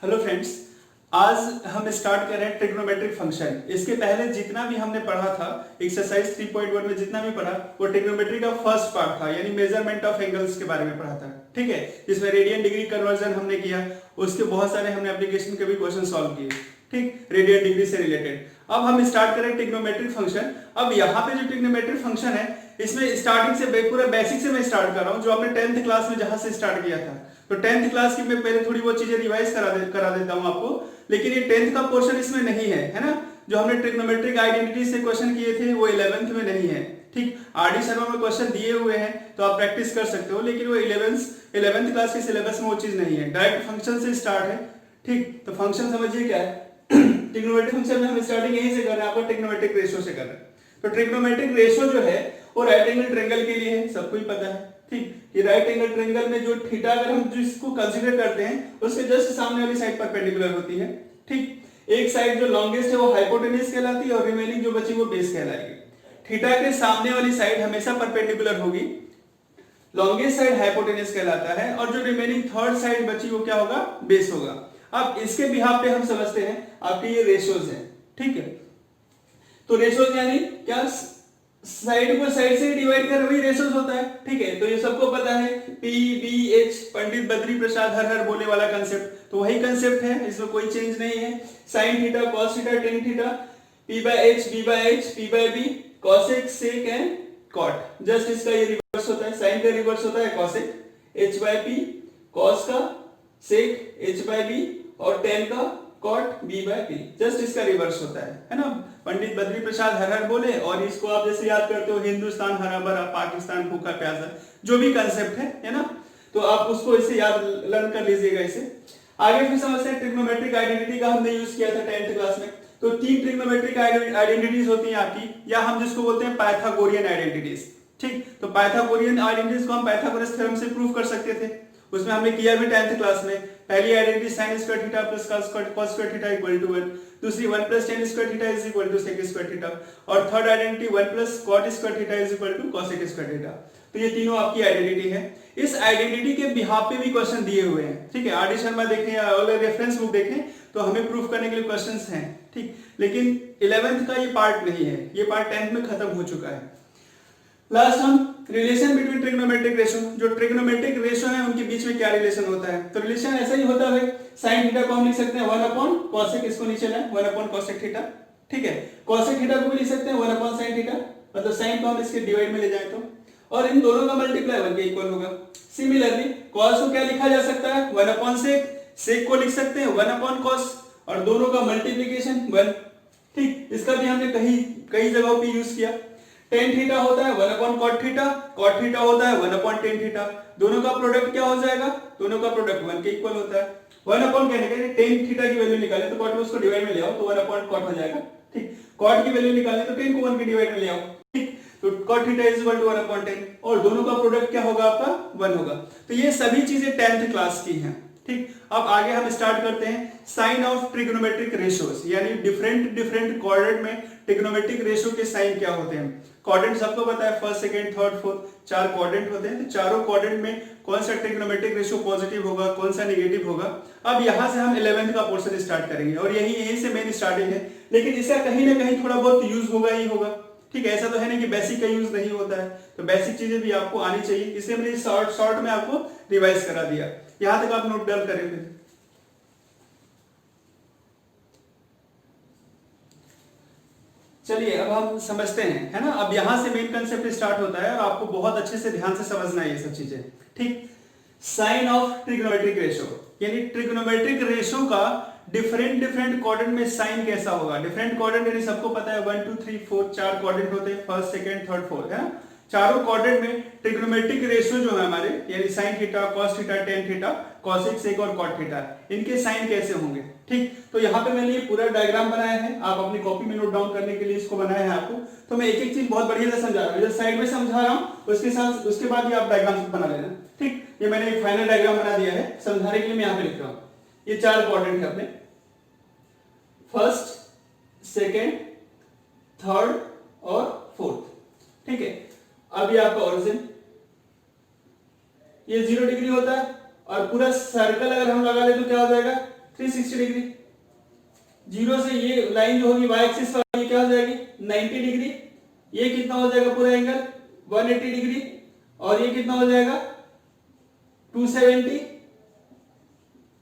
Hello friends, आज हम start कर रहे हैं ट्रिग्नोमेट्रिक फंक्शन। इसके पहले जितना भी हमने पढ़ा था एक्सरसाइज 3.1 में जितना भी पढ़ा वो ट्रिग्नोमेट्री का फर्स्ट पार्ट था, यानी मेजरमेंट ऑफ एंगल्स के बारे में पढ़ा था। ठीक है, जिसमें रेडियन डिग्री कन्वर्जन हमने किया, उसके बहुत सारे हमने एप्लीकेशन के भी क्वेश्चन सॉल्व किए। ठीक, रेडियन डिग्री से रिलेटेड। अब हम स्टार्ट करें ट्रिग्नोमेट्रिक फंक्शन। अब यहाँ पे जो ट्रिग्नोमेट्रिक फंक्शन है इसमें स्टार्टिंग से पूरा बेसिक से मैं स्टार्ट कर रहा हूँ, जो आपने 10th क्लास में जहां से स्टार्ट किया था। तो 10th क्लास की मैं पहले थोड़ी बहुत चीजें रिवाइज करा देता हूँ आपको, लेकिन ये 10th का पोर्शन इसमें नहीं है ना। जो हमने ट्रिग्नोमेट्रिक आइडेंटिटी से क्वेश्चन किए थे वो 11th में नहीं है। ठीक, आर डी शर्मा में क्वेश्चन दिए हुए हैं तो आप प्रैक्टिस कर सकते हो, लेकिन वो 11th क्लास के सिलेबस में वो चीज नहीं है। डायरेक्ट फंक्शन से स्टार्ट है। ठीक, तो फंक्शन समझिए क्या है। ट्रिग्नोमेट्रिक फंक्शन में हम स्टार्टिंग यहीं से कर रहे हैं, आपको ट्रिग्नोमेट्रिक रेशियो से कर रहे हैं। तो ट्रिग्नोमेट्रिक रेशियो जो है वो राइट एंगल ट्रायंगल के लिए है, सबको ही पता है। ठीक, ये राइट एंगल ट्रायंगल में जो थीटा अगर हम जिसको कंसीडर करते हैं उसके जस्ट सामने वाली साइड परपेंडिकुलर होती है। ठीक, एक साइड जो लॉन्गेस्ट है वो हाइपोटेन्यूज कहलाती है और रिमेनिंग जो बची वो बेस कहलाएगी। थीटा के सामने वाली साइड हमेशा परपेंडिकुलर होगी, लॉन्गेस्ट साइड हाइपोटेन्यूज कहलाता है, और जो रिमेनिंग थर्ड साइड बची वो क्या होगा, बेस होगा। अब इसके बिहाफ पे हम समझते हैं आपके ये रेशियोज हैं। ठीक है, तो रेशियोज यानी क्या, साइड को साइड से डिवाइड कर वही रेशियोज होता है। ठीक है, तो ये सबको पता है, P B H, Pandit Badri Prasad हर हर बोले वाला कंसेप्ट, तो वही कंसेप्ट है, इसमें कोई चेंज नहीं है। Sine theta, cos theta, tan theta, p by h, b by h, p by b, cosec, sec and cot. Just इसका ये रिवर्स होता है, साइन का रिवर्स होता है cosec, h by p, cos का सेक एच बाय बी, और tan का cot b by p. Just इसका रिवर्स होता है ना। पंडित बद्री प्रसाद हर हर बोले, और इसको आप जैसे याद करते हो, हिंदुस्तान हरा भरा, पाकिस्तान भूखा प्यासा, जो भी कंसेप्ट है ना, तो आप उसको इसे याद लर्न कर लीजिएगा इसे। आगे फिर समझते हैं ट्रिग्नोमेट्रिक आइडेंटिटी का हमने यूज किया था 10th क्लास में। तो 3 ट्रिग्नोमेट्रिक आइडेंटिटीज होती हैं आपकी, या हम जिसको बोलते हैं पाइथागोरियन आइडेंटिटीज। ठीक, तो पाइथागोरियन आइडेंटिटीज को हम पाइथागोरस थ्योरम से प्रूव कर सकते थे, उसमें हमने किया भी 10th क्लास में। पहली identity sin square theta plus cos square theta equal to 1, दूसरी 1 plus tan square theta is equal to sec square theta, और third identity 1 plus cot square theta is equal to cos square theta. तो ये तीनों आपकी identity है। इस identity के behalf पे भी क्वेश्चन दिए हुए हैं। ठीक है, आर डी शर्मा देखें या रेफरेंस बुक देखें तो हमें प्रूफ करने के लिए क्वेश्चंस हैं। ठीक, लेकिन 11th का ये पार्ट नहीं है, ये पार्ट 10th में खत्म हो चुका है। लास्ट हम रिलेशन बिटवीन ट्रिग्नोमेट्रिक रेशियो, जो ट्रिग्नोमेट्रिक रेशियो है उनके बीच में क्या रिलेशन होता है। तो रिलेशन ऐसा ही होता है, साइन थीटा को हम लिख सकते हैं 1 अपॉन कॉसेक, इसको नीचे लाएं 1 अपॉन कॉसेक थीटा। ठीक है, कॉसेक थीटा को भी लिख सकते हैं 1 अपॉन साइन थीटा, मतलब साइन को हम इसके डिवाइड में ले जाएं तो, और इन दोनों का मल्टीप्लाई 1 के इक्वल होगा। सिमिलरली कॉस को क्या लिखा जा सकता है 1 अपॉन सेक, सेक को लिख सकते हैं 1 अपॉन कॉस, और दोनों का मल्टीप्लिकेशन 1। ठीक, इसका भी हमने कई जगहों पे यूज किया। टेन थीटा होता है 1 upon cot theta, cot theta होता है 1 अपॉन टेन थीटा, दोनों का प्रोडक्ट क्या हो जाएगा, दोनों का प्रोडक्ट 1 के इक्वल होता है। 1 अपॉन कहने के लिए टेन थीटा की वैल्यू निकाले तो कॉट में उसको डिवाइड में ले आओ तो 1 अपॉन कॉट हो जाएगा। ठीक, कॉट की वैल्यू निकाले तो टेन को 1 के डिवाइड में ले आओ। ठीक, तो cot theta is equal to 1 upon 10, और दोनों का प्रोडक्ट क्या होगा आपका 1 होगा। तो ये सभी चीजें 10th क्लास की हैं। ठीक, अब आगे हम स्टार्ट करते हैं साइन ऑफ ट्रिग्नोमेट्रिक रेशियोज, यानी डिफरेंट क्वाड्रेंट में ट्रिग्नोमेट्रिक रेशियो के साइन क्या होते हैं। क्वाड्रेंट सबको पता है, first second third fourth, 4 quadrant होते हैं। तो चारों क्वाड्रेंट में कौन सा ट्रिग्नोमेट्रिक रेशियो पॉजिटिव होगा, कौन सा नेगेटिव होगा। अब यहां से हम 11th का पोर्शन स्टार्ट करेंगे, और यही से मेन स्टार्टिंग है, लेकिन इसका कहीं ना कहीं थोड़ा बहुत यूज होगा ही होगा। ठीक है, ऐसा तो है नहीं कि बेसिक का यूज नहीं होता है, तो बेसिक चीजें भी आपको आनी चाहिए, इसलिए मैंने शॉर्ट में आपको रिवाइज करा दिया। यहां तक आप नोट डाउन करें फिर। चलिए अब हम समझते हैं, है ना। अब यहां से मेन कंसेप्ट स्टार्ट होता है, और आपको बहुत अच्छे से ध्यान से समझना है ये सब चीजें। ठीक, साइन ऑफ ट्रिग्नोमेट्रिक रेशियो, यानी ट्रिग्नोमेट्रिक रेशियो का डिफरेंट क्वाड्रेंट में साइन कैसा होगा। डिफरेंट क्वाड्रेंट यानी सबको पता है 1 2 3 4 4 क्वाड्रेंट होते हैं, फर्स्ट सेकंड थर्ड फोर्थ, है ना। चारों क्वाड्रेंट में ट्रिग्नोमेट्रिक रेशियो जो है हमारे, यानी sine theta, cos theta, tan theta, cosec, sec और कॉट थीटा, इनके साइन कैसे होंगे। ठीक, तो यहाँ पे मैंने ये पूरा डायग्राम बनाया है, आप अपनी कॉपी में नोट डाउन करने के लिए इसको बनाया है आपको। तो मैं एक एक चीज बहुत बढ़िया से समझा रहा हूँ, जैसे साइड में समझा रहा हूँ उसके साथ उसके बाद ये आप डायग्राम बना लेना। ठीक, ये मैंने एक फाइनल डायग्राम बना दिया है, समझाने के लिए मैं यहाँ पे लिख रहा हूँ। ये 4 क्वाड्रेंट है अपने, फर्स्ट सेकेंड थर्ड और फोर्थ। ठीक है, अब ये आपका ओरिजिन, ये 0 डिग्री होता है, और पूरा सर्कल अगर हम लगा ले तो क्या हो जाएगा 360 डिग्री। जीरो से ये लाइन जो होगी वाई एक्सिस पर, ये क्या हो जाएगी 90 डिग्री। ये कितना हो जाएगा पूरा एंगल 180 डिग्री, और ये कितना हो जाएगा 270,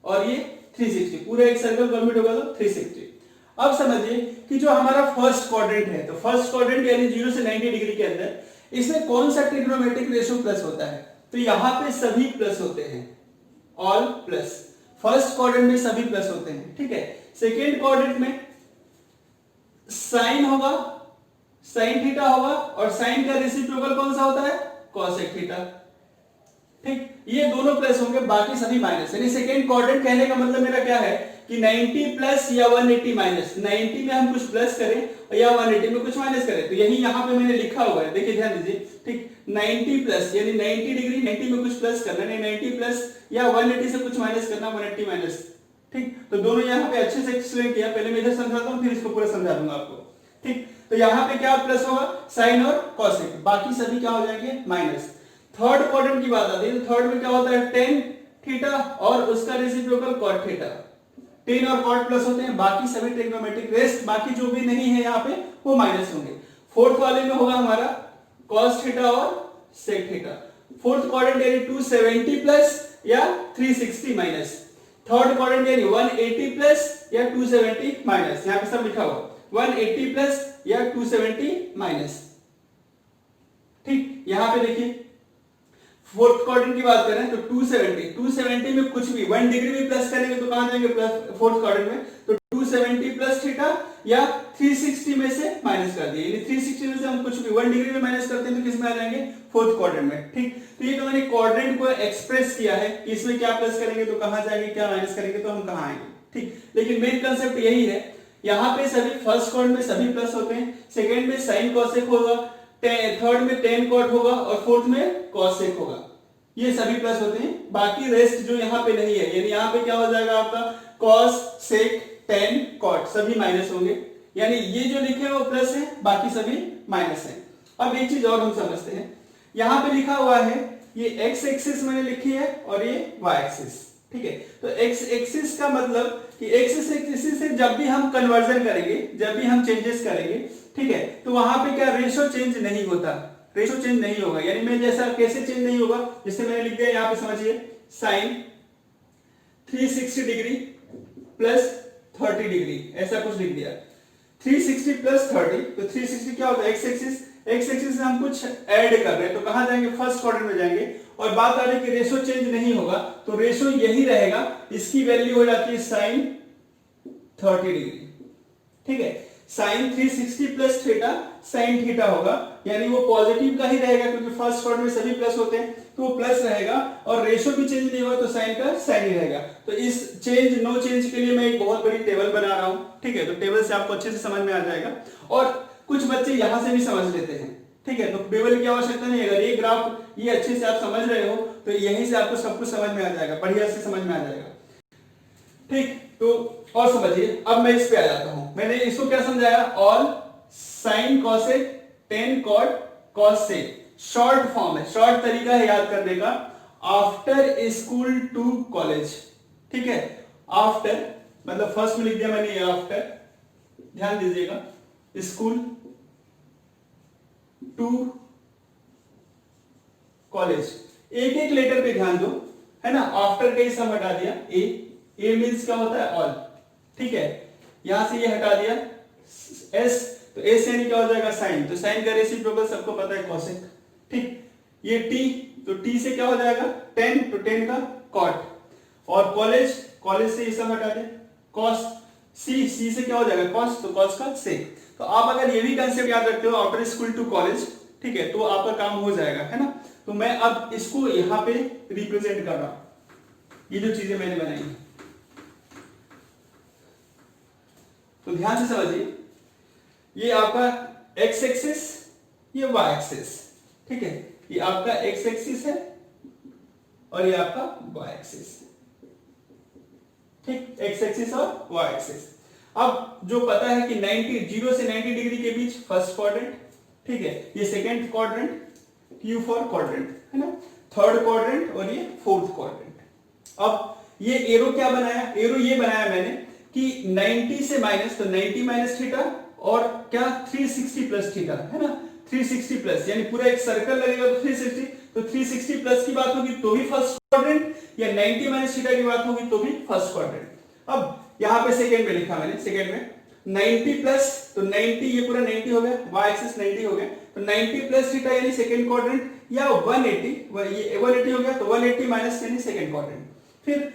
और ये 360। पूरा एक सर्कल कंप्लीट होगा तो 360। अब समझिए कि जो हमारा फर्स्ट क्वाड्रेंट है, तो फर्स्ट क्वाड्रेंट यानी 0 से 90 डिग्री के अंदर इसमें कौन सा ट्रिग्नोमेट्रिक रेशियो प्लस होता है? तो यहां पे सभी प्लस होते हैं, ऑल प्लस। फर्स्ट क्वाड्रेंट में सभी प्लस होते हैं, ठीक है। सेकेंड क्वाड्रेंट में साइन होगा, साइन थीटा होगा, और साइन का रेसिप्रोकल कौन सा होता है? कॉसेक थीटा, ठीक। ये दोनों प्लस होंगे, बाकी सभी माइनस। यानी सेकेंड क्वाड्रेंट कहने का मतलब मेरा क्या है कि 90 प्लस या 180 माइनस। 90 में हम कुछ प्लस करें या 180 में कुछ माइनस करें, तो यही यहां पे मैंने लिखा हुआ है, देखिए ध्यान दीजिए, ठीक। 90 प्लस यानी 90 डिग्री, 90 में कुछ प्लस करना, नहीं 90 प्लस या 180 से कुछ माइनस करना, 180 माइनस, ठीक। तो दोनों यहाँ पे अच्छे से एक्सप्लेन किया। पहले मैं इधर समझाता हूँ, फिर इसको पूरा समझा दूंगा आपको, ठीक। तो यहाँ पे क्या प्लस होगा? साइन और कॉसेक, बाकी सभी क्या हो जाएंगे? माइनस। थर्ड क्वाड्रेंट की बात आती है, तो थर्ड में क्या होता है? टेन थीटा और उसका रेसिप्रोकल कॉट थीटा। टेन और कॉट प्लस होते हैं, बाकी सभी ट्रिग्नोमेट्रिक, रेस्ट बाकी जो भी नहीं है यहाँ पे वो माइनस होंगे। फोर्थ वाले में होगा हमारा कॉस थीटा और सेक थीटा। फोर्थ क्वाड्रेंट यानी 270 प्लस या 360 माइनस। थर्ड क्वाड्रेंट यानी 180 प्लस या 270 माइनस। यहाँ पे सब लिखा हुआ 180 प्लस या 270 माइनस, ठीक। यहां पे देखिए फोर्थ क्वाड्रेंट की बात करें तो 270 में कुछ भी 1 डिग्री भी प्लस करेंगे तो कहां जाएंगे? प्लस फोर्थ क्वाड्रेंट में। तो 270 प्लस थीटा या 360 में से माइनस कर दिए, यानी 360 में से हम कुछ भी 1 डिग्री में माइनस करते हैं तो किस में आ जाएंगे? फोर्थ क्वाड्रेंट में, ठीक। तो ये तो मैंने क्वाड्रेंट को एक्सप्रेस किया है कि इसमें क्या प्लस करेंगे तो कहां जाएंगे, क्या माइनस करेंगे तो हम कहां आएंगे, ठीक। लेकिन मेन कंसेप्ट यही है, यहाँ पे सभी फर्स्ट क्वाड्रेंट में सभी प्लस होते हैं, सेकेंड में साइन कॉसेक होगा, थर्ड में टेन कॉट होगा, और फोर्थ में कॉसेक होगा। ये सभी प्लस होते हैं, बाकी रेस्ट जो यहाँ पे नहीं है, यानी यहाँ पे क्या हो जाएगा आपका? कॉस सेक टेन कॉट सभी माइनस होंगे, यानी ये जो लिखे हैं वो प्लस है, बाकी सभी माइनस है। अब एक चीज और हम समझते हैं, यहाँ पे लिखा हुआ है ये एक्स एक्सिस मैंने लिखी है और ये वाई एक्सिस, ठीक है। तो एक्स एक्सिस का मतलब कि एक्सिस एक्सिस से जब भी हम कन्वर्जन करेंगे, जब भी हम चेंजेस करेंगे, ठीक है, तो वहां पे क्या रेशो चेंज नहीं होता, रेशो चेंज नहीं होगा। यानी मैं जैसा कैसे चेंज नहीं होगा, जैसे मैंने लिख दिया यहाँ पे समझिए, साइन 360 डिग्री प्लस 30 डिग्री, ऐसा कुछ लिख दिया। 360 प्लस 30, तो 360 क्या होता है? X axis. एक्स एक्सिस से हम कुछ ऐड कर रहे हैं, तो कहां जाएंगे? फर्स्ट क्वाड्रेंट में जाएंगे। और बात आ रही है कि रेशो चेंज नहीं होगा, तो रेशो यही रहेगा, इसकी वैल्यू हो जाती है साइन 30 डिग्री, ठीक है। Sine 360 plus theta sine theta होगा, यानी वो पॉजिटिव का ही रहेगा, क्योंकि फर्स्ट क्वाड्रेंट में सभी प्लस होते हैं, तो वो प्लस रहेगा। और रेशो भी चेंज नहीं होगा तो साइन का साइन ही रहेगा। तो इस चेंज नो चेंज के लिए मैं एक बहुत बड़ी टेबल बना रहा हूं, ठीक है। तो टेबल से आपको अच्छे से समझ में आ जाएगा, और कुछ बच्चे यहां से भी समझ लेते हैं, ठीक है। तो टेबल की आवश्यकता नहीं है, अगर ये ग्राफ ये अच्छे से आप समझ रहे हो तो यहीं से आपको सब कुछ समझ में आ जाएगा, बढ़िया से समझ में आ जाएगा, ठीक। तो और समझिए, अब मैं इस पे आ जाता हूं। मैंने इसको क्या समझाया? All sine cosec tan cot cos sec, short form है, शॉर्ट तरीका है याद करने का, आफ्टर स्कूल टू कॉलेज, ठीक है। आफ्टर मतलब फर्स्ट में लिख दिया मैंने ये आफ्टर, ध्यान दीजिएगा, स्कूल टू कॉलेज, एक एक लेटर पे ध्यान दो, है ना। आफ्टर का ही सब हटा दिया, ए मीन्स क्या होता है? ऑल, ठीक है। यहां से ये हटा दिया एस, तो एस यानी क्या हो जाएगा? साइन, तो साइन का रेसिप्रोकल सबको पता है कॉसेक, ठीक। ये टी, तो टी से क्या हो जाएगा? टेन, तो टेन का कॉट, और कॉलेज, कॉलेज से ये सब हटा दे, कॉस, सी, सी से क्या हो जाएगा? कॉस, तो कॉस का सेक। तो आप अगर ये भी कंसेप्ट याद रखते हो आफ्टर स्कूल टू कॉलेज, ठीक है, तो आपका काम हो जाएगा, है ना। तो मैं अब इसको यहां पे रिप्रेजेंट कर रहा हूं, ये जो चीजें मैंने बनाई है, तो ध्यान से समझिए, ये आपका एक्स एक्सिस, ये वाई एक्सिस, ठीक है। ये आपका एक्स एक्सिस है और ये आपका वाई एक्सिस, ठीक। एक्स एक्सिस और वाई एक्सिस। अब जो पता है कि 0 से 90 डिग्री के बीच फर्स्ट क्वाड्रेंट, ठीक है, ये सेकेंड क्वाड्रेंट, Q4 क्वाड्रेंट, है ना, थर्ड क्वाड्रेंट और ये फोर्थ क्वाड्रेंट। अब ये एरो क्या बनाया, एरो ये बनाया मैंने कि 90 से माइनस, तो 90 माइनस थीटा और क्या 360 प्लस थीटा, है ना, 360 प्लस, यानी पूरा एक सर्कल लगेगा तो 360, तो 360 प्लस की बात होगी तो भी फर्स्ट क्वाड्रेंट, या 90 माइनस थीटा की बात होगी तो भी फर्स्ट क्वाड्रेंट। अब यहाँ पे सेकेंड में लिखा मैंने, सेकेंड में 90 प्लस, तो 90 ये पूरा 90 हो गया, y एक्सिस 90 हो गया, तो 90 प्लस थीटा यानी सेकंड क्वाड्रेंट, या 180, ये 180 हो गया तो 180 माइनस यानी सेकंड क्वाड्रेंट, फिर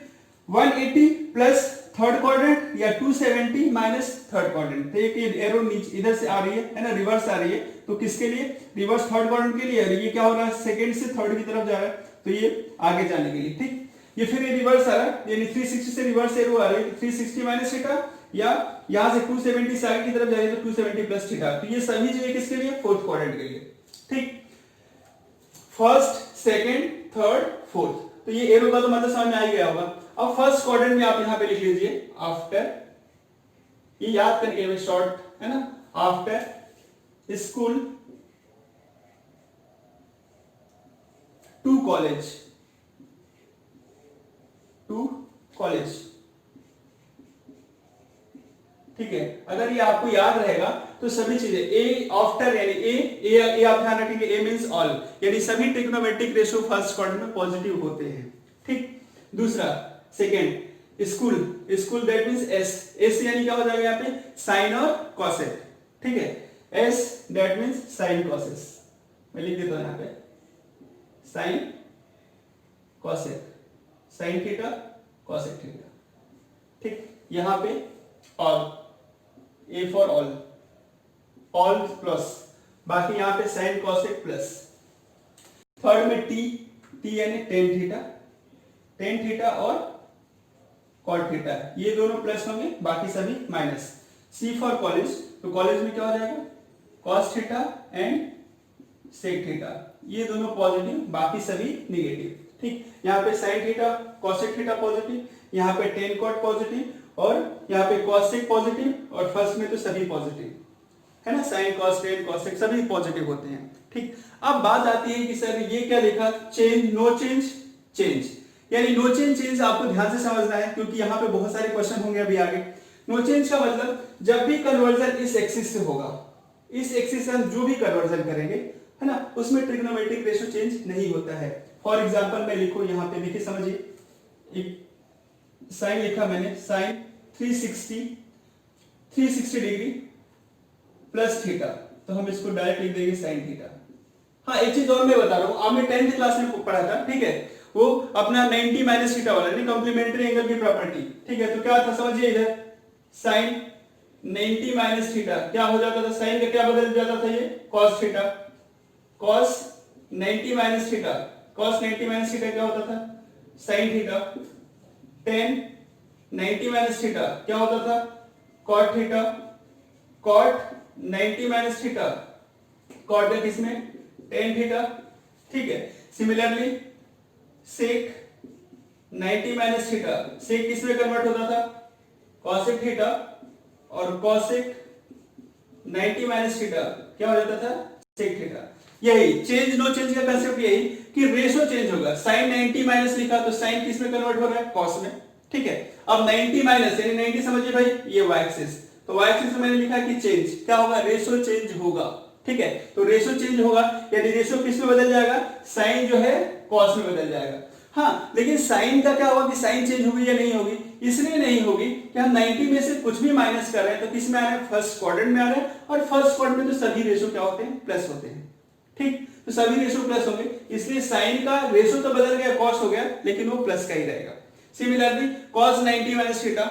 180 प्लस थर्ड क्वाड्रेंट या 270 माइनस थर्ड क्वाड्रेंट। तो ये एरो नीचे इधर से आ रही है ना, रिवर्स आ रही है, तो किसके लिए, रिवर्स थर्ड क्वाड्रेंट के लिए, ये क्या हो रहा है सेकंड से थर्ड की तरफ जा रहा है, तो ये आगे जाने के लिए, ठीक। ये फिर ये रिवर्स आ रहा है, यानी 360 से रिवर्स एरो आ रही है, 360 माइनस थीटा, या यहां से 270 से आगे की तरफ जा रही है तो 270 प्लस थीटा, तो ये सभी जो है किसके लिए, फोर्थ क्वाड्रेंट के लिए, ठीक। फर्स्ट, सेकंड, थर्ड, फोर्थ, तो ये एरो का तो मतलब समझ में आ ही गया होगा। अब फर्स्ट क्वाड्रेंट में आप यहां पे लिख लीजिए आफ्टर, ये याद करके शॉर्ट है ना, after school to college, to college, ठीक है। अगर ये आपको याद रहेगा तो सभी चीजें ए आफ्टर यानी ए आप ध्यान रखेंगे, ए मींस ऑल, यानी सभी ट्रिग्नोमेट्रिक रेशियो फर्स्ट क्वाड्रेंट में पॉजिटिव होते हैं, ठीक। दूसरा, second, school, school that means S, S यानी क्या हो जाएगा यहाँ पे, साइन और कॉसेक, ठीक है, as that means sine cosec, मैं लिख देता हूं यहाँ पे sine cosec, sine theta cosec theta, ठीक। यहां पे all, a for all, all plus, बाकी यहां पे साइन कॉसेक प्लस। थर्ड में टी, टी यानी टेन थीटा, टेन थीटा और कॉट थीटा, ये दोनों प्लस होंगे, बाकी सभी माइनस। सी फॉर कॉलेज, तो कॉलेज में क्या हो जाएगा, cos theta and sec theta, ये दोनों पॉजिटिव, बाकी सभी नेगेटिव, ठीक। यहाँ पे sign theta cosec theta positive, यहाँ पे टेन कॉट पॉजिटिव, और यहाँ पे कॉसेक पॉजिटिव, और फर्स्ट में तो सभी पॉजिटिव है ना, साइन कॉस टेन कॉसेक सभी पॉजिटिव होते हैं, ठीक। अब बात आती है कि सर ये क्या लिखा, चेंज, नो चेंज, चेंज, यानी नो चेंज, चेंज आपको ध्यान से समझना है क्योंकि यहाँ पे बहुत सारे क्वेश्चन होंगे अभी आगे। नो चेंज का मतलब जब भी कन्वर्जन इस एक्सिस से होगा, इस एक्सिस से हम जो भी कन्वर्जन करेंगे है ना, उसमें ट्रिग्नोमेट्रिक रेशियो चेंज नहीं होता है। फॉर एग्जांपल मैं लिखूं यहाँ पे, देखिए समझिए, एक साइन लिखा मैंने, साइन 360 डिग्री प्लस थीटा, तो हम इसको डायरेक्ट लिख देंगे साइन थीटा। हाँ, एक चीज और मैं बता रहा हूं, आपने 10th क्लास में पढ़ा था, ठीक है, वो अपना 90 माइनस थीटा वाला, यानी कॉम्प्लीमेंट्री एंगल की प्रॉपर्टी, ठीक है। तो क्या था समझिए, इधर साइन 90 माइनस थीटा क्या हो जाता था, साइन का क्या बदल जाता था, ये cos theta, cos 90 minus theta, cos 90 minus theta क्या होता था, sine theta, tan 90 minus theta क्या होता था, cot theta, cot 90 minus theta, cot है किसमें, टेन थीटा, ठीक है। Similarly sec 90 minus theta, sec किसमें कन्वर्ट होता था, कॉसेक थीटा, और कॉसेक 90 माइनस थीटा क्या हो जाता था, सेक थीटा। यही चेंज नो चेंज का कंसेप्ट, यही कि रेशो चेंज होगा। साइन 90 माइनस लिखा तो साइन किस में कन्वर्ट हो रहा है, कॉस में, ठीक है। अब 90 माइनस यानी 90 समझिए भाई, ये y एक्सिस, तो y एक्सिस में मैंने लिखा कि चेंज क्या होगा, रेशो चेंज होगा, ठीक है। तो रेशो चेंज होगा यानी रेशो किस में बदल जाएगा, साइन जो है कॉस में बदल जाएगा। हाँ, लेकिन साइन का क्या होगा कि साइन चेंज होगी या नहीं होगी, इसलिए नहीं होगी कि हम 90 में से कुछ भी माइनस कर रहे हैं तो किस में आ रहा है, फर्स्ट क्वाड्रेंट में आ रहा है, और फर्स्ट क्वाड्रेंट में तो सभी रेशो क्या होते हैं, प्लस होते हैं, ठीक। तो सभी रेशो प्लस होंगे, इसलिए साइन का रेशो तो बदल गया, कॉस हो गया, लेकिन वो प्लस का ही रहेगा। Similarly cos 90 minus theta,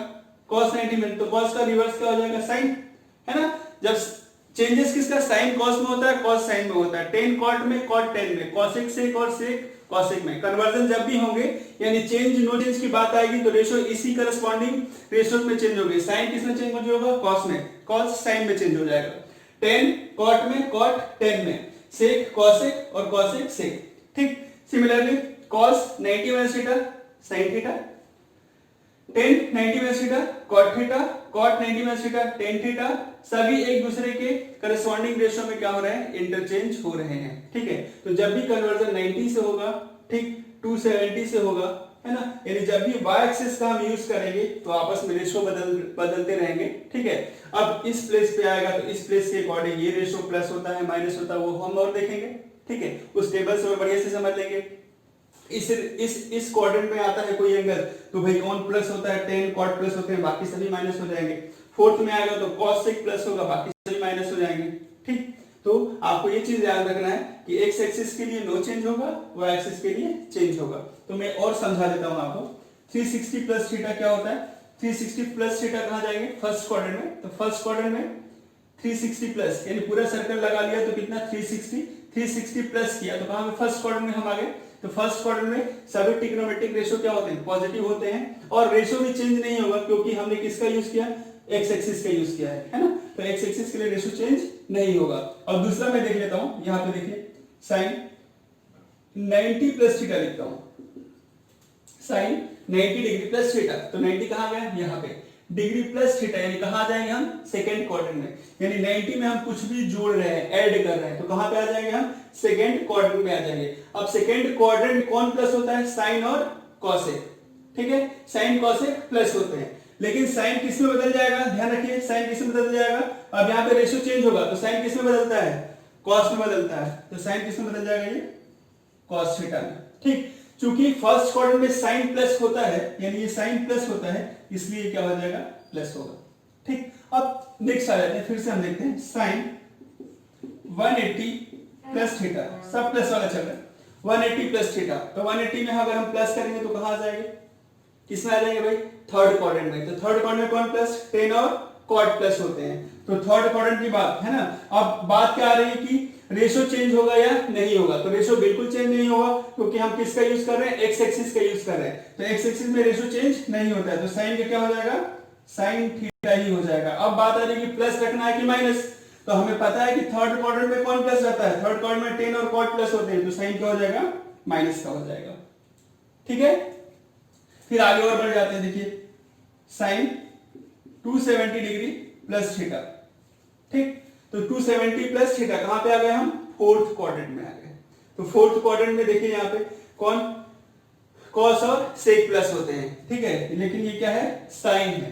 cos 90 में तो cos का रिवर्स क्या हो जाएगा, साइन, है ना। जब चेंजेस किसका, साइन cos में होता है, cos साइन में होता है, टेन कॉट में, cot टेन में, cosec सेक और सेक cosec में। कन्वर्जन जब भी होंगे यानी चेंज नो चेंज की बात आएगी तो रेशो इसी करस्पॉन्डिंग रेशो में चेंज होगी। साइन किस में चेंज होगा, cos में, cos साइन में चेंज हो जाएगा, टेन cot में, cot टेन में, सेक cosec और cosec सेक, ठीक। Similarly cos 90 minus theta sine theta, tan 90 minus theta cot theta, cot 90 minus theta tan theta, सभी एक दूसरे के करस्पॉन्डिंग रेशियो में क्या हो रहे हैं, इंटरचेंज हो रहे हैं, ठीक है। तो जब भी कन्वर्जन 90 से होगा, ठीक, 270 से होगा, है ना, यानी जब भी y एक्सिस का हम यूज करेंगे तो आपस में रेशो बदलते रहेंगे, ठीक है। अब इस प्लेस पे आएगा तो इस प्लेस के अकॉर्डिंग ये रेशो प्लस होता है माइनस होता है, वो हम और देखेंगे, ठीक है, उस टेबल से और बढ़िया से समझ लेंगे। इस क्वाड्रेंट में आता है कोई एंगल तो भाई कौन प्लस होता है, tan cot प्लस होते हैं, बाकी सभी माइनस हो जाएंगे। फोर्थ में आएगा तो cos sec प्लस होगा, बाकी सभी माइनस हो जाएंगे, ठीक। तो आपको ये चीज याद रखना है कि x एक्सिस के लिए नो चेंज होगा, y एक्सिस के लिए चेंज होगा। तो मैं और समझा देता हूं आपको। 360 प्लस थीटा क्या होता है, 360 प्लस थीटा कहां जाएंगे, फर्स्ट क्वाड्रेंट में। तो फर्स्ट क्वाड्रेंट में 360 प्लस यानी पूरा सर्कल लगा लिया तो कितना 360 प्लस किया तो कहां पे, फर्स्ट क्वाड्रेंट में हम आ गए। तो फर्स्ट क्वाड्रेंट में सभी ट्रिग्नोमेट्रिक रेशो क्या होते हैं, पॉजिटिव होते हैं, और रेशो भी चेंज नहीं होगा क्योंकि हमने किसका यूज किया, एक्स एक्सिस का यूज किया है ना। तो एक्स एक्सिस के लिए रेशो चेंज नहीं होगा। और दूसरा मैं देख लेता हूं, यहां पे देखिए साइन 90 प्लस थीटा लिखता हूं, साइन 90 डिग्री प्लस थीटा। तो 90 कहां गया, यहां पे, डिग्री प्लस थीटा यानी कहां आ जाएंगे हम, सेकंड क्वाड्रेंट में। यानी 90 में हम कुछ भी जोड़ रहे हैं, ऐड कर रहे हैं, तो कहां पे आ जाएंगे हम, सेकंड क्वाड्रेंट में आ जाएंगे। अब सेकंड क्वाड्रेंट कौन प्लस होता है, साइन और कॉसेक, ठीक है, साइन कॉसेक प्लस होते हैं। लेकिन साइन किस में बदल जाएगा, ध्यान रखिए, साइन किस में बदल जाएगा। अब यहाँ पे रेशो चेंज होगा तो साइन किस में बदलता है, कॉस में बदलता है। तो साइन किस में बदल जाएगा, ये कॉस थीटा में, ठीक। चूंकि फर्स्ट क्वाड्रेंट में साइन प्लस होता है, यानी ये साइन प्लस होता है, इसलिए क्या हो जाएगा, प्लस होगा, ठीक। अब नेक्स्ट आ जाते हैं, फिर से हम देखते हैं साइन 180 प्लस थीटा, सब प्लस वाला चल रहा है, 180 प्लस थीटा। तो 180 में अगर हम प्लस करेंगे तो कहां आ जाएंगे, किसमें आ जाएंगे भाई, थर्ड क्वाड्रेंट में। तो थर्ड क्वाड्रेंट में कौन प्लस, tan और cot प्लस होते हैं। तो थर्ड क्वाड्रेंट की बात है ना। अब बात क्या आ रही है कि रेशो चेंज होगा या नहीं होगा। तो रेशो बिल्कुल चेंज नहीं होगा क्योंकि हम किसका यूज कर रहे हैं, एक्स एक्सिस का यूज कर रहे हैं। तो एक्स एक्सिस में रेशो चेंज नहीं होता है, तो साइन का क्या हो जाएगा, साइन थीटा ही हो जाएगा। अब बात आ रही है कि प्लस रखना है कि माइनस। तो हमें पता है कि थर्ड क्वाड्रेंट में कौन प्लस रहता है, थर्ड क्वाड्रेंट में tan और cot प्लस होते हैं, तो साइन क्या हो जाएगा, माइनस का हो जाएगा, ठीक है। फिर आगे और बढ़ जाते हैं, देखिए साइन 270 डिग्री प्लस थीटा, ठीक। तो 270 प्लस थीटा कहां पे आ गए हम, फोर्थ क्वाड्रेंट में आ गए। तो फोर्थ क्वाड्रेंट में देखिए यहाँ पे कौन, कॉस और सेक प्लस होते हैं, ठीक है, लेकिन ये क्या है, साइन है,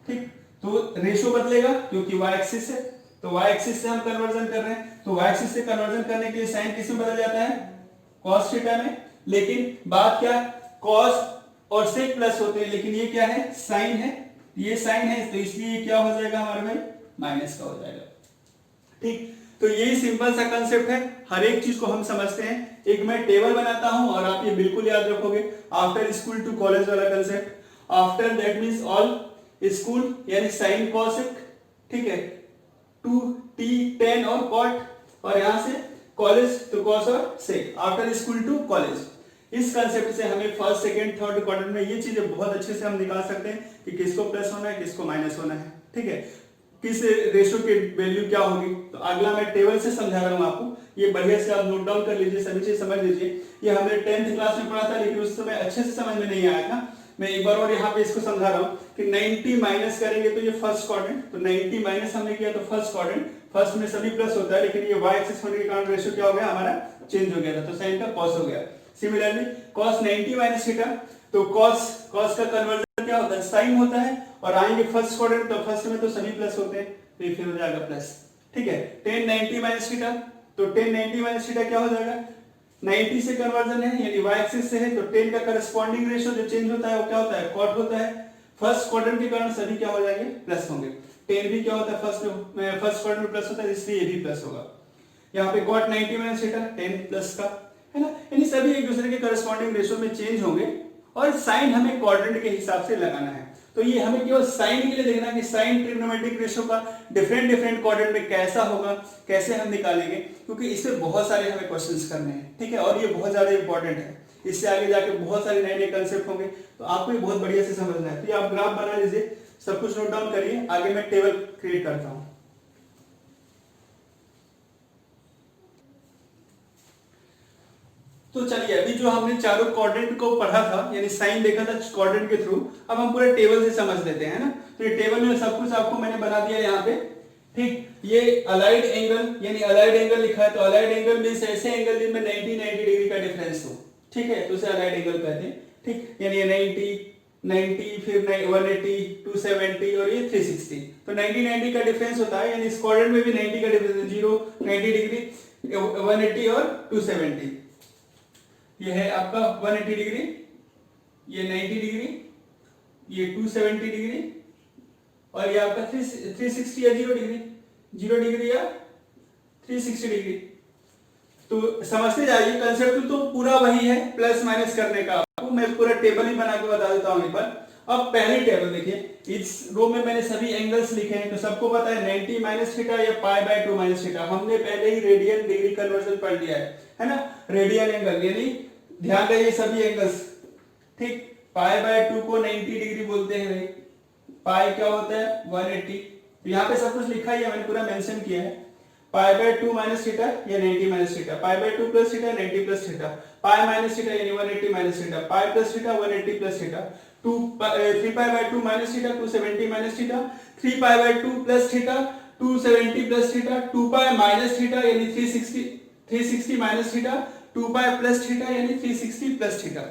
ठीक। तो रेशो बदलेगा क्योंकि y एक्सिस है, तो y एक्सिस से हम कन्वर्जन कर रहे हैं, तो y एक्सिस से कन्वर्जन करने के लिए साइन किस में बदल जाता है, cos थीटा में। लेकिन बात क्या, cos और सेक प्लस होते हैं, लेकिन ये क्या है, साइन है, ये साइन है, तो इसलिए क्या हो जाएगा हमारे भाई, माइनस का हो जाएगा, ठीक। तो यही सिंपल सा कंसेप्ट है, हर एक चीज को हम समझते हैं। एक मैं टेबल बनाता हूं और आप ये बिल्कुल याद रखोगे, आफ्टर स्कूल टू कॉलेज वाला concept. After that means all school यानी साइन कॉसेक, ठीक है, 2t tan और cot, और यहां से कॉलेज तो cos और sec, after school to college. इस कंसेप्ट से हमें फर्स्ट सेकंड थर्ड क्वाड्रेंट में ये चीजें बहुत अच्छे से हम निकाल सकते हैं कि किसको प्लस होना है, किसको माइनस होना है, ठीक है, किस रेशो की वैल्यू क्या होगी। तो अगला मैं टेबल से समझा रहा हूं आपको, ये बढ़िया से आप नोट डाउन कर लीजिए, सभी चीज समझ लीजिए। ये हमने 10th क्लास में पढ़ा था लेकिन उस समय अच्छे से समझ में नहीं आया था। मैं एक बार और यहाँ पे इसको समझा रहा हूँ कि 90 माइनस करेंगे तो ये फर्स्ट क्वाड्रेंट, तो 90 माइनस हमने किया तो फर्स्ट क्वाड्रेंट, फर्स्ट में सभी प्लस होता है, लेकिन ये y एक्सिस होने के कारण रेशो क्या हो गया हमारा, चेंज हो गया था, तो साइन का cos हो गया। सिमिलरली cos 90 माइनस थीटा, तो cos का कन्वर्जन क्या होता है, साइन होता है, और आएंगे फर्स्ट क्वाड्रेंट तो फर्स्ट में तो सभी प्लस होते हैं, तो ये फिर हो जाएगा प्लस, ठीक है। tan 90 माइनस थीटा, तो tan 90 माइनस थीटा क्या हो जाएगा, 90 से कन्वर्जन है यानी y एक्सिस से है, तो tan का करस्पॉन्डिंग रेशो जो चेंज होता है वो क्या होता है, cot होता है। फर्स्ट क्वाड्रेंट के कारण सभी क्या हो जाएंगे, प्लस होंगे। tan भी क्या होता है, फर्स्ट क्वाड्रेंट में प्लस होता है, इसलिए ये भी प्लस होगा। यहाँ पे cot 90 minus theta tan plus का है ना, यानी सभी एक दूसरे के करस्पॉन्डिंग रेशो में चेंज होंगे, और साइन हमें क्वाड्रेंट के हिसाब से लगाना है। तो ये हमें केवल साइन के लिए देखना कि साइन ट्रिग्नोमेट्रिक रेशो का डिफरेंट क्वाड्रेंट में कैसा होगा, कैसे हम निकालेंगे, क्योंकि इससे बहुत सारे हमें क्वेश्चंस करने हैं, ठीक है, और ये बहुत ज्यादा इंपॉर्टेंट है। इससे आगे जाके बहुत सारे नए नए कंसेप्ट होंगे, तो आपको ये बहुत बढ़िया से समझना है। तो ये आप ग्राफ बना लीजिए, सब कुछ नोट डाउन करिए, आगे मैं टेबल क्रिएट करता हूँ। तो चलिए, अभी जो हमने चारों क्वाड्रेंट को पढ़ा था यानी साइन देखा था क्वाड्रेंट के थ्रू, अब हम पूरे टेबल से समझ लेते हैं ना। तो ये टेबल में सब कुछ आपको मैंने बना दिया यहाँ पे, ठीक। ये अलाइड एंगल यानी अलाइड एंगल लिखा है, तो अलाइड एंगल मींस ऐसे एंगल जिनमें 90 डिग्री का डिफरेंस हो, ठीक है, तो उसे अलाइड एंगल कहते हैं। ठीक, यानी ये 90 फिर 180 270 और ये 360, तो 90 का डिफरेंस होता है, यानी इस क्वाड्रेंट में भी 90 का डिफरेंस है, 0 90 डिग्री 180 और 270, ये है आपका 180 डिग्री, ये 90 डिग्री, ये 270 डिग्री और ये आपका 360 या 0 डिग्री, 0 डिग्री या 360 डिग्री। तो समझते जाइए, कंसेप्ट तो पूरा वही है, प्लस माइनस करने का। आपको मैं पूरा टेबल ही बना के बता देता हूं पर। अब पहली टेबल देखिए, इस रो में मैंने सभी एंगल्स लिखे हैं, तो सबको पता है 90 माइनस थीटा या पाई बाय 2 माइनस थीटा, हमने पहले ही रेडियन डिग्री कन्वर्जन पढ़ लिया है ना, रेडियन एंगल, यानी ध्यान रखिए सभी एंगल्स, ठीक। पाई बाय 2 को 90 डिग्री बोलते हैं भाई, पाई क्या होता है 180, तो यहाँ पे सब कुछ लिखा ही है, मैंने पूरा मेंशन किया है। पाई बाय 2 माइनस थीटा या 90 minus theta, pi by 2 plus theta 90 plus theta, pi minus theta यानी 180 minus theta, pi plus theta 180 plus theta, 3 pi by 2 minus theta 270 minus theta, 3 pi by 2 plus theta 270 plus theta, 2 pi minus theta यानी 360 minus theta, 2 pi plus theta यानी 360 plus theta,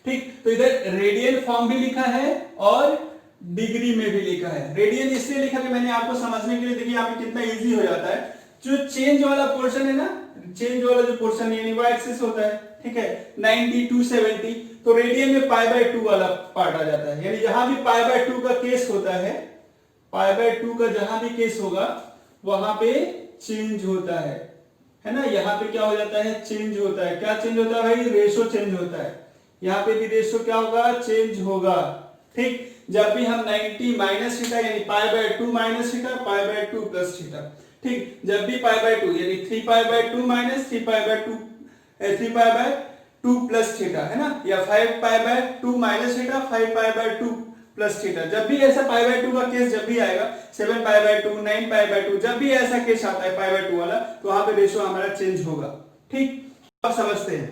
ठीक। तो इधर radian form भी लिखा है और degree में भी लिखा है। रेडियन इसलिए लिखा कि मैंने आपको समझने के लिए, देखिए यहाँ पे कितना इजी हो जाता है, जो चेंज वाला पोर्शन है ना, चेंज वाला जो पोर्शन है यानी वो एक्सिस होता है, ठीक है, 90 270, तो रेडियन में पाई बाय 2 वाला पार्ट आ जाता है, यानी जहां भी पाई बाय 2 का केस होता है, पाई बाय 2 का जहां भी केस होगा वहां पे चेंज होता है ना, यहाँ पे क्या हो जाता है, चेंज होता है। क्या चेंज होता है भाई, रेशो चेंज होता है, यहाँ पे भी रेशो क्या होगा, चेंज होगा, ठीक। जब भी हम 90 माइनस थीटा यानी pi by 2 minus theta, pi by 2 plus theta, ठीक, जब भी पाई बाय 2 यानी 3 pi by 2 minus 3 pi by 2 3 pi by 2 plus theta, है ना, या 5 pi by 2 minus theta 5 pi by 2 plus theta, जब भी ऐसा पाई बाय 2 का केस जब भी आएगा, 7 पाई बाय 2 9 पाई बाय 2, जब भी ऐसा केस आता है पाई बाय 2 वाला, तो वहां पे रेशो हमारा चेंज होगा, ठीक। अब समझते हैं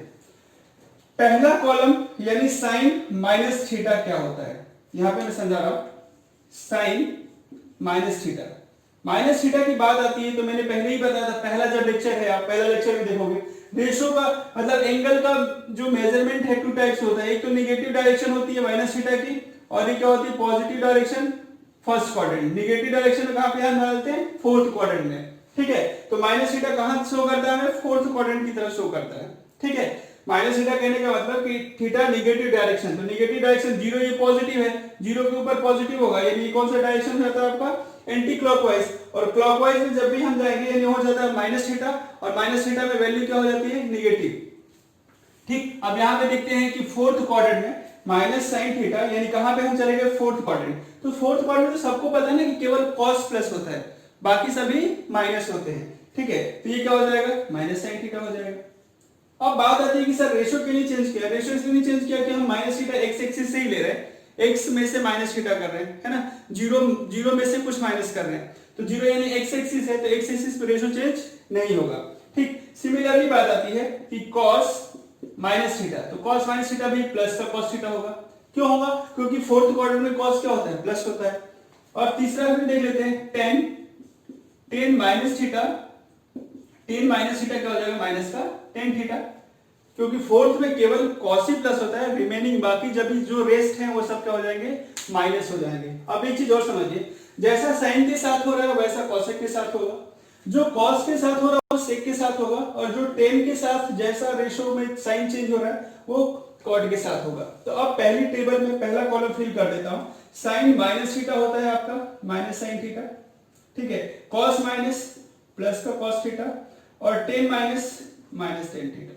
पहला कॉलम यानी साइन माइनस थीटा क्या होता है, यहां पे मैं समझा रहा हूं, sine minus theta, minus theta की बात आती है तो मैंने पहले ही बताया था, पहला जब लेक्चर है, आप पहला लेक्चर भी देखोगे, रेशो का मतलब एंगल का जो मेजरमेंट है 2 टाइप्स होता है, एक तो नेगेटिव डायरेक्शन होती है माइनस थीटा की, और एक क्या होती है positive direction first quadrant, negative direction में कहां पे ध्यान डालते हैं, फोर्थ क्वाड्रेंट में, ठीक है। तो माइनस थीटा कहां शो करता है, फोर्थ क्वाड्रेंट की तरफ शो करता है, ठीक है। माइनस थीटा कहने का मतलब कि थीटा नेगेटिव डायरेक्शन, तो नेगेटिव डायरेक्शन 0 ये पॉजिटिव है, 0 के ऊपर पॉजिटिव होगा, यानी कौन सा डायरेक्शन रहता है आपका, एंटी क्लॉकवाइज, और क्लॉकवाइज में जब भी हम जाएंगे यानी हो जाता है माइनस थीटा, और माइनस थीटा में वैल्यू क्या हो जाती है, नेगेटिव, ठीक। अब यहां पे देखते हैं कि फोर्थ क्वाड्रेंट में माइनस साइन थीटा, यानी कहां पे हम चले गए, फोर्थ क्वाड्रेंट, तो फोर्थ क्वाड्रेंट तो सबको पता है ना कि केवल कॉस प्लस होता है, बाकी सभी माइनस होते हैं, ठीक है। तो ये क्या हो जाएगा, माइनस साइन थीटा हो जाएगा। अब बात आती है कि सर रेशो क्यों नहीं चेंज किया, रेशो इसलिए नहीं चेंज किया कि हम माइनस थीटा एक्स एक्सिस से ही ले रहे हैं, एक्स में से माइनस थीटा कर रहे हैं, है ना, जीरो में से कुछ माइनस कर रहे हैं, तो जीरो यानी एक्स एक्सिस है, तो एक्स एक्सिस पे रेशो चेंज नहीं होगा, ठीक। सिमिलरली बात आती है कि कॉस माइनस थीटा, तो कॉस माइनस थीटा भी प्लस का कॉस थीटा होगा, क्यों होगा, क्योंकि फोर्थ क्वाड्रेंट में कॉस क्या होता है, प्लस होता है। और तीसरा फिर देख लेते हैं ten minus theta, ten minus theta क्या हो जाएगा, माइनस का टेन थीटा, क्योंकि फोर्थ में केवल कॉस ही प्लस होता है, रिमेनिंग बाकी जब भी जो रेस्ट है वो सब क्या हो जाएंगे, माइनस हो जाएंगे। अब एक चीज और समझिए, जैसा साइन के साथ हो रहा है वैसा कॉसेक के साथ होगा, जो कॉस के साथ हो रहा है वो सेक के साथ होगा, और जो टेन के साथ जैसा रेशो में साइन चेंज हो रहा है वो कॉट के साथ होगा। तो अब पहली टेबल में पहला कॉलम फिल कर देता हूं, साइन माइनस थीटा होता है आपका माइनस साइन थीटा, ठीक है, कॉस माइनस प्लस का कॉस थीटा, और ten minus minus ten theta,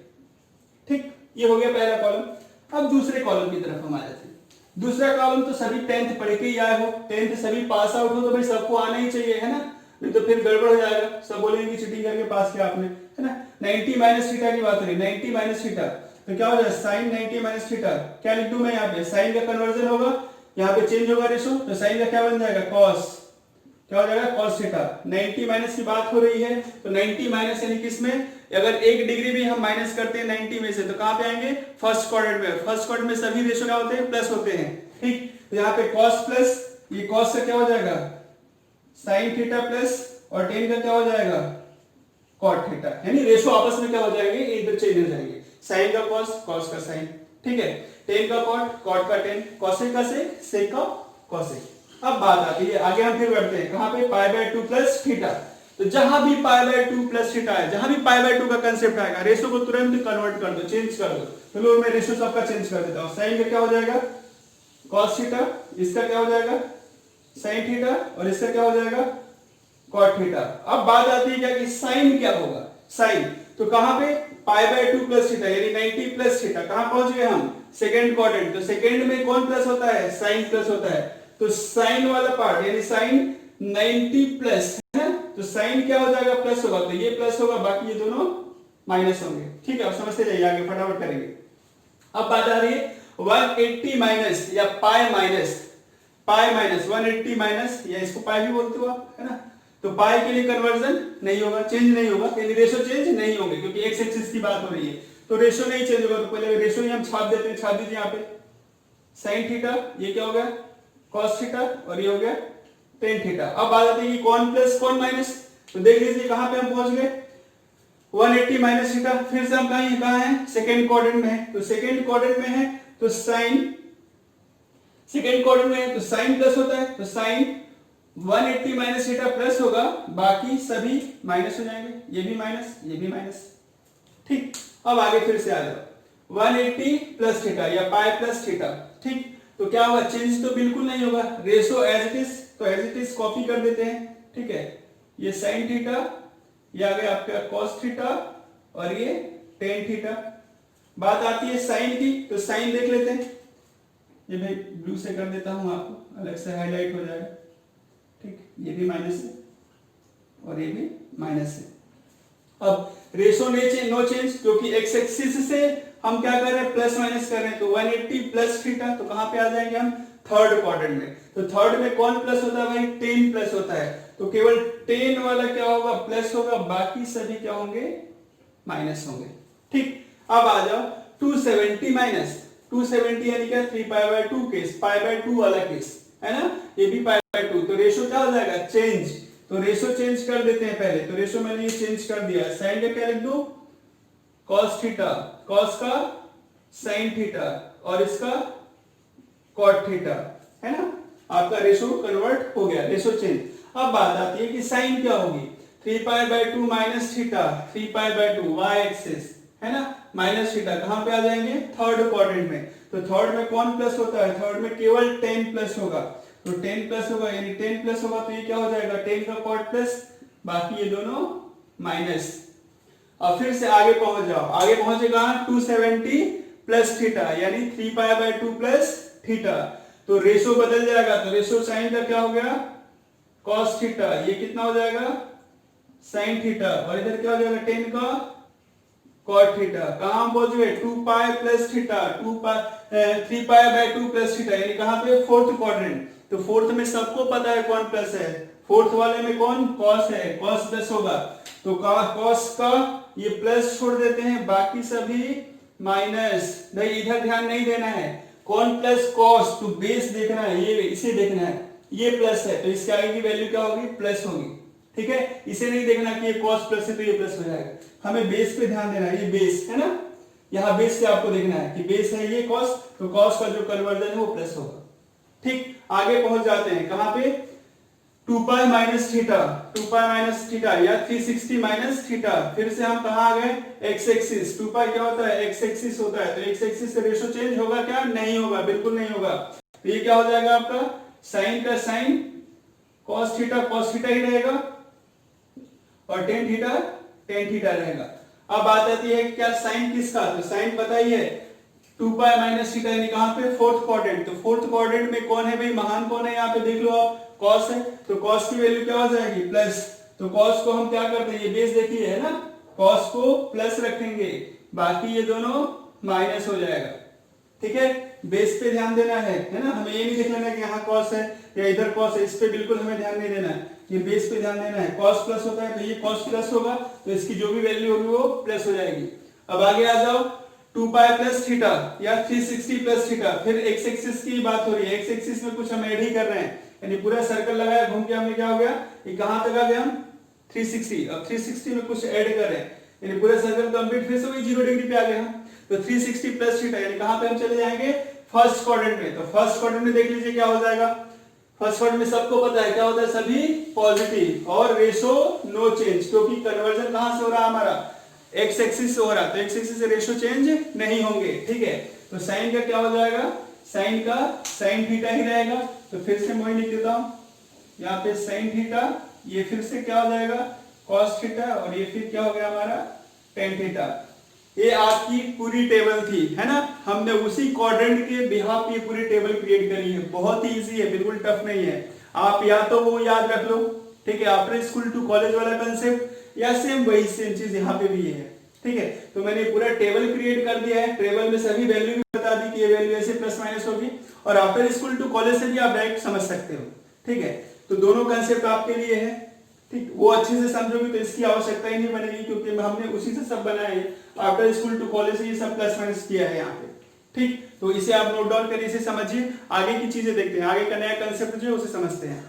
ठीक। ये हो गया पहला कॉलम। अब दूसरे कॉलम की तरफ हम आ जाते हैं। दूसरा कॉलम तो सभी 10th पढ़ के ही आए हो, 10th सभी पास आउट हो, तो भाई सबको आना ही चाहिए, है ना, नहीं तो फिर गड़बड़ हो जाएगा, सब बोलेंगे चीटिंग करके पास किया आपने, है ना। 90 माइनस थीटा की बात करें, 90 माइनस थीटा तो क्या हो जाए, साइन 90 माइनस थीटा, क्या लिख दूं मैं यहाँ पे, साइन का कन्वर्जन होगा, यहाँ पे चेंज होगा रेशो, तो साइन का क्या बन जाएगा, कॉस, क्या हो जाएगा, कॉस थीटा। 90 माइनस की बात हो रही है, तो 90 माइनस यानी किसमें, अगर 1 डिग्री भी हम माइनस करते हैं 90 में से, तो कहां पे आएंगे, फर्स्ट क्वाड्रेंट में। फर्स्ट क्वाड्रेंट में सभी रेशो क्या होते हैं, प्लस होते हैं, ठीक। तो यहाँ पे कॉस प्लस, ये कॉस से क्या हो जाएगा, साइन थीटा प्लस, और टेन का क्या हो जाएगा, कॉट थीटा, यानी रेशो आपस में क्या हो जाएंगे, इधर चेंज हो जाएंगे, साइन का कॉस, कॉस का साइन, ठीक है। टेन का कॉट, कॉट का टेन, कॉसेक का सेक, सेक का कॉसेक। अब बात आती है आगे हम फिर बढ़ते हैं कहां पे, पाई बाय 2 प्लस थीटा। तो जहां भी पाई बाय 2 प्लस थीटा है, जहां भी पाई बाय 2 का कंसेप्ट आएगा, रेशो को तुरंत कन्वर्ट कर दो, चेंज कर दो। तो लो मैं रेशो सबका चेंज कर देता हूं। साइन का क्या हो जाएगा cos थीटा, इसका क्या हो जाएगा sin थीटा, और इसका क्या हो जाएगा cot थीटा। अब बात आती है क्या कि sin क्या होगा, sin तो कहां पे पाई बाय 2 प्लस थीटा यानी 90 प्लस थीटा, कहां पहुंच गए हम सेकंड क्वाड्रेंट। तो सेकंड में कौन प्लस होता है, sin प्लस होता है। तो sin वाला पार्ट यानी sin 90 प्लस है, तो sin क्या हो जाएगा प्लस होगा, तो ये प्लस होगा, बाकी ये दोनों माइनस होंगे। ठीक है, अब समझते जाइए आगे फटाफट करेंगे। अब बात आ रही है 180 माइनस या पाई माइनस 180 माइनस, या इसको पाई भी बोलते हो आप, है ना। तो पाई के लिए कन्वर्जन नहीं होगा, चेंज नहीं होगा, यानी रेशो चेंज नहीं होंगे क्योंकि एक्स एक्सिस की बात हो रही है, तो रेशो नहीं चेंज होगा। तो पहले रेशो ही हम छाप देते हैं, छाप दीजिए यहाँ पे sin थीटा, ये क्या हो गया cos थीटा, और ये हो गया tan थीटा। अब बात आती है कि कौन प्लस कौन माइनस, तो देख लीजिए कहां पे हम पहुंच गए 180 माइनस थीटा। फिर से हम कहां हैं सेकंड क्वाड्रेंट में है, तो सेकंड क्वाड्रेंट में है तो sin सेकंड क्वाड्रेंट में है तो sin प्लस होता है, तो sin 180 माइनस थीटा प्लस होगा, बाकी सभी माइनस हो जाएंगे, ये भी माइनस, ये भी माइनस। ठीक, अब आगे फिर से आ जाओ 180 प्लस थीटा या पाई प्लस थीटा। ठीक, तो क्या होगा, चेंज तो बिल्कुल नहीं होगा, रेशो एज इट इज, तो एज इट इज कॉपी कर देते हैं। ठीक है, ये sin थीटा, ये आ गया आपका cos थीटा, और ये tan थीटा। बात आती है sin की, तो sin देख लेते हैं, ये मैं ब्लू से कर देता हूं, आपको अलग से हाईलाइट हो जाएगा। ठीक, ये भी माइनस है और ये भी माइनस है। अब रेशो नो चेंज क्योंकि एक्स एक्सिस से हम क्या कर रहे हैं प्लस माइनस कर रहे हैं, तो 180 प्लस थीटा, तो कहां पे आ जाएंगे हम थर्ड क्वाड्रेंट में। तो थर्ड में कौन प्लस होता है भाई, tan प्लस होता है, तो केवल tan वाला क्या होगा प्लस होगा, बाकी सभी क्या होंगे माइनस होंगे। ठीक, अब आ जाओ 270 माइनस 270 यानी क्या 3 pi by 2 case, pi by 2 वाला केस है ना, ये भी पाई बाय 2, तो रेशो क्या हो जाएगा चेंज, तो रेशो चेंज कर देते हैं पहले। तो रेशो मैंने ये चेंज कर दिया, sin का क्या लिख दो cos थीटा, cos का sin थीटा, और इसका cot थीटा, है ना। आपका रेशो कन्वर्ट हो गया, रेशो चेंज। अब बात आती है कि sin क्या होगी, 3 pi by 2 minus theta, 3 pi by 2 y axis, है ना, माइनस थीटा, कहां पे आ जाएंगे थर्ड क्वाड्रेंट में। तो थर्ड में कौन प्लस होता है, थर्ड में केवल tan प्लस होगा, तो tan प्लस होगा, यानी tan प्लस होगा तो ये क्या हो जाएगा tan का cot प्लस, बाकी ये दोनों माइनस। अब फिर से आगे पहुंच जाओ, आगे पहुंचे कहां 270 प्लस थीटा यानी 3 पाई बाय 2 प्लस थीटा, तो रेशो बदल जाएगा, तो रेशो साइन का क्या हो गया cos थीटा, ये कितना हो जाएगा sin थीटा, और इधर क्या हो जाएगा tan का cot थीटा। कहां पहुंच गए 2 pi plus theta, 3 pi by 2 plus theta, यानी कहां पे फोर्थ क्वाड्रेंट। तो फोर्थ में सबको पता है कौन प्लस है, फोर्थ वाले में कौन cos है, cos प्लस होगा, तो cos का ये प्लस छोड़ देते हैं, बाकी सभी माइनस। भाई इधर ध्यान नहीं देना है, कौन प्लस cos, तो बेस देखना है, ये इसे देखना है, ये प्लस है तो इसके आगे की वैल्यू क्या होगी प्लस होगी। ठीक है, इसे नहीं देखना कि ये cos प्लस है तो ये प्लस हो जाएगा, हमें बेस पे ध्यान देना है, ये बेस है ना, यहाँ बेस पे आपको देखना है कि बेस है ये cos, तो cos का जो कन्वर्जन है वो प्लस होगा। ठीक, आगे पहुंच जाते हैं कहां पे 2 pi minus theta, 2 pi minus theta या 360 माइनस थीटा। फिर से हम कहां आ गए एक्स एक्सिस, 2 पाई क्या होता है एक्स एक्सिस होता है, तो एक्स एक्सिस से रेशो चेंज होगा क्या, नहीं होगा, बिल्कुल नहीं होगा। तो ये क्या हो जाएगा आपका साइन का साइन cos थीटा ही रहेगा, और tan थीटा रहेगा। अब बात आती है क्या साइन किसका, तो साइन पता ही है 2 पाई माइनस थीटा, यानी कहां पे फोर्थ क्वाड्रेंट। तो फोर्थ क्वाड्रेंट में कौन है भाई, महान कौन है, यहाँ पे देख लो आप cos है, तो cos की वैल्यू क्या हो जाएगी प्लस, तो cos को हम क्या करते हैं, ये बेस देखिए है ना, cos को प्लस रखेंगे, बाकी ये दोनों माइनस हो जाएगा। ठीक है, बेस पे ध्यान देना है ना, हमें ये नहीं देख लेना कि यहाँ cos है या इधर cos है, इस पे बिल्कुल हमें ध्यान नहीं देना है, ये बेस पे ध्यान देना है। cos प्लस होता है तो ये cos प्लस होगा, तो इसकी जो भी वैल्यू होगी वो प्लस हो जाएगी। अब आगे आ जाओ 2 पाई प्लस थीटा या 360 प्लस थीटा, फिर एक्स एक्सिस की बात हो रही है, एक्स एक्सिस में कुछ हम ऐड ही कर रहे हैं, यानी पूरा सर्कल लगाया घूम के हमें क्या हो गया, ये कहां तक आ गया हम 360। अब 360 में कुछ ऐड कर रहे हैं, यानी पूरा सर्कल कंप्लीट फिर से वही 0 डिग्री पे आ गया हम। तो 360 प्लस थीटा, यानी कहां पे हम चले जाएंगे, फर्स्ट क्वाड्रेंट में। तो फर्स्ट क्वाड्रेंट में देख लीजिए क्या हो जाएगा, फर्स्ट क्वाड्रेंट में सबको पता है क्या होता है, सभी पॉजिटिव और रेशो नो चेंज, क्योंकि कन्वर्जन कहां से हो रहा है हमारा, एक्स एक्सिस से हो रहा है, तो एक्स एक्सिस से रेशो चेंज नहीं होंगे, ठीक है। तो साइन का क्या हो जाएगा, साइन का साइन थीटा ही रहेगा। तो फिर से मैं लिख देता हूं, यहाँ पे साइन थीटा, ये फिर से क्या हो जाएगा, कॉस थीटा, और ये फिर क्या हो गया हमारा, टेन थीटा। ये आपकी पूरी टेबल थी, है ना, हमने उसी क्वाड्रेंट के बिहाफ ये पूरी टेबल क्रिएट करी है। बहुत ही इजी है, बिल्कुल टफ नहीं है। आप या तो वो याद रख लो, ठीक है, आफ्टर स्कूल टू कॉलेज वाला कंसेप्ट, या सेम वही सेम चीज यहाँ पे भी है, ठीक है। तो मैंने पूरा टेबल क्रिएट कर दिया है, टेबल में सभी वैल्यू भी बता दी कि ये वैल्यू ऐसे प्लस माइनस होगी, और आफ्टर स्कूल टू कॉलेज से भी आप डायरेक्ट समझ सकते हो, ठीक है। तो दोनों कंसेप्ट आपके लिए है, ठीक, वो अच्छे से समझोगे तो इसकी आवश्यकता ही नहीं बनेगी, क्योंकि हमने उसी से सब बनाए हैं, आफ्टर स्कूल टू कॉलेज से ये सब प्लस माइनस किया है यहाँ पे, ठीक। तो इसे आप नोट डाउन करिए, इसे समझिए, आगे की चीजें देखते हैं, आगे का नया कंसेप्ट जो है उसे समझते हैं।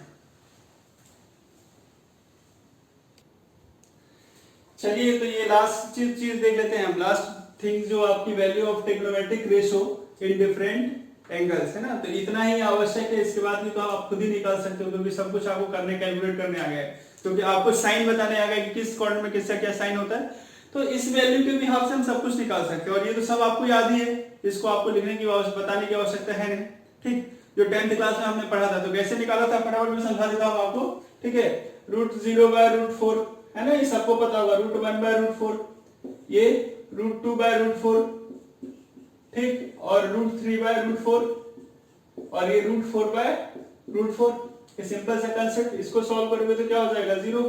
चलिए, तो ये लास्ट चीज देख लेते हैं हम, लास्ट थिंग जो आपकी value of trigonometric ratio in different angles, है ना। तो इतना ही आवश्यक है, इसके बाद भी तो आप खुद ही निकाल सकते हो, क्योंकि सब कुछ आपको करने, कैलकुलेट करने आ गया है, क्योंकि आपको साइन बताने आ गया कि किस क्वाड्रेंट में किसका क्या साइन होता है। तो इस वैल्यू के भी हाफ से हम सब कुछ निकाल सकते हैं, और ये तो सब आपको याद ही है, इसको आपको लिखने की बताने की आवश्यकता है नहीं, ठीक। जो 10th क्लास में हमने पढ़ा था, तो कैसे निकाला था फटाफट में समझा देता हूँ आपको, ठीक है। √0/√4, है ना, ये सबको पता होगा, √1/√4, ये √2/√4, ठीक, और √3/√4, और ये √4/√4। ये सिंपल सा कंसेप्ट, इसको सॉल्व करोगे तो क्या हो जाएगा, 0,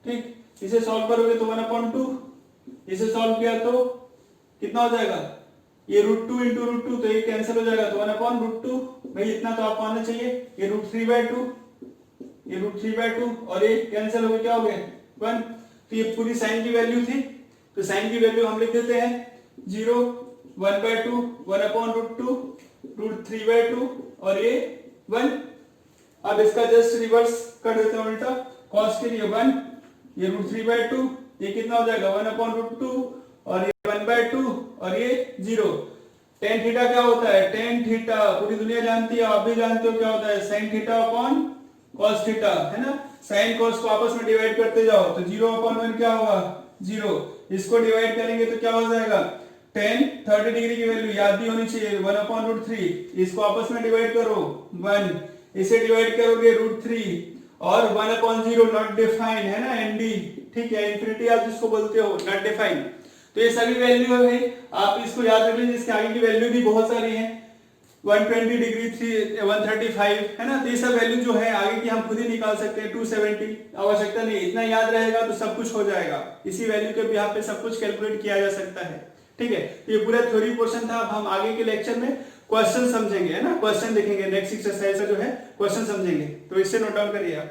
ठीक। इसे सॉल्व करोगे तो 1/2, इसे सॉल्व किया तो कितना हो जाएगा, ये √2 × √2, तो ये कैंसिल हो जाएगा, तो 1/√2, भाई इतना तो आपको आना चाहिए। ये √3/2, ये √3/2, और ये कैंसिल हो गया, क्या हो गया, 1। तो ये पूरी साइन की वैल्यू थी, तो साइन की वैल्यू हम लिख देते हैं 0, 1/2, 1/√2, √3/2, और ये 1। अब इसका जस्ट रिवर्स कर देते हैं उल्टा, cos के लिए 1, ये √3/2, ये कितना हो जाएगा, 1/√2, और ये 1/2, और ये 0। tan थीटा क्या होता है, tan थीटा पूरी दुनिया जानती है, आप भी जानते हो क्या होता है, sin theta upon cos theta, है ना। sin cos को आपस में डिवाइड करते जाओ, तो 0/1 क्या होगा, 0। इसको डिवाइड करेंगे तो क्या हो जाएगा, tan 30 डिग्री की वैल्यू याद भी होनी चाहिए, 1/√3, इसको आपस में डिवाइड करो 1, इसे डिवाइड करोगे √3, और 1/0 नॉट डिफाइंड, है ना, ND, ठीक है, इंफिनिटी आप जिसको बोलते हो, नॉट डिफाइंड। तो ये सभी वैल्यू है भाई, आप इसको याद रख लीजिए, इसके आगे की वैल्यू भी बहुत सारी है, 120 डिग्री, 135, है ना। तो ये सब वैल्यू जो है आगे की हम खुद ही निकाल सकते हैं, 270, आवश्यकता नहीं, इतना याद रहेगा तो सब कुछ हो जाएगा, इसी वैल्यू के बिहाफ पे सब कुछ कैलकुलेट किया जा सकता है, ठीक है। तो ये पूरा थ्योरी पोर्शन था। अब हम आगे के लेक्चर में क्वेश्चन समझेंगे, है ना, क्वेश्चन देखेंगे, नेक्स्ट एक्सरसाइज का जो है क्वेश्चन समझेंगे, तो इससे नोट डाउन करिए आप।